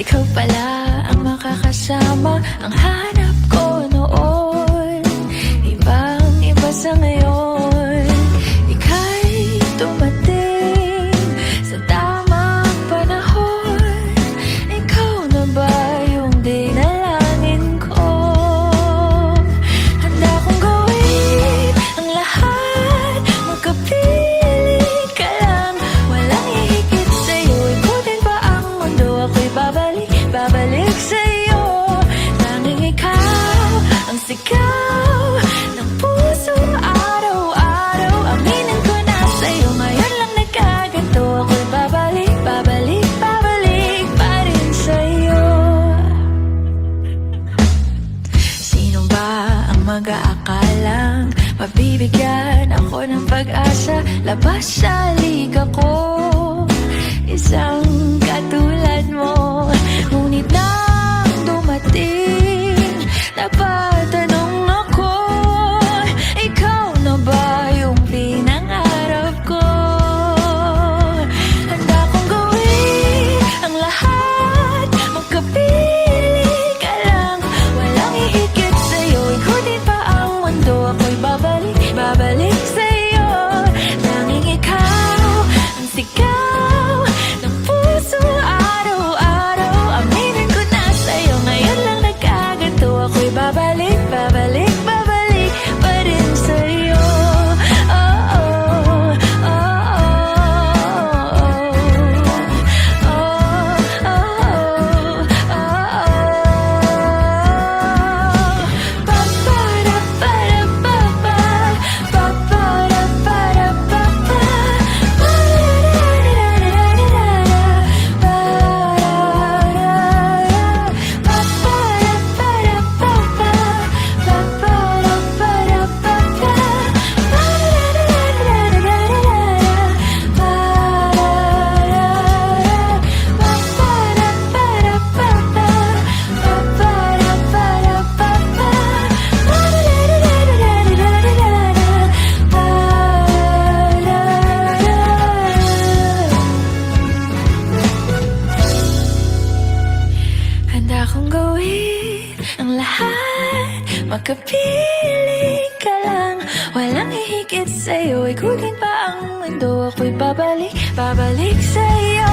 ikaw pala ang makakasama, ang hanap ko noon. Ibang-iba sa ngayon, ika'y dumating sa tamang panahon. Ikaw na ba yung dinalangin ko? Handa kong gawin ang lahat, magkapili ka lang, walang hihigit sa'yo. Ikutin pa ang mundo, ako'y babalik sa'yo. Tanging ikaw ang sigaw ng puso araw-araw. Aminin ko na sa'yo, ngayon lang nagkaganto. Ako'y babalik pa rin sa'yo. Sino ba ang mag-aakalang mabibigyan ako ng pag-asa? Labas sa liga ko, isang katulad mo. Ngunit nang dumating, napatanong ako, ikaw na ba yung pinangarap ko? Handa kong gawin ang lahat, magkapili ka lang, walang hihigit sa'yo. Ikutin pa ang mundo, ako'y babalik sa'yo. Tanging ikaw ang sigaw ng puso araw-araw. Aminin ko na sa'yo, ngayon lang nagkaganto. Ako'y babalik pa rin sa'yo. Oh, oh, oh, oh, oh, oh, handa kong gawin ang lahat, magkapili ka lang, walang hihigit sa'yo. Ikutin pa ang mundo, ako'y babalik sa'yo.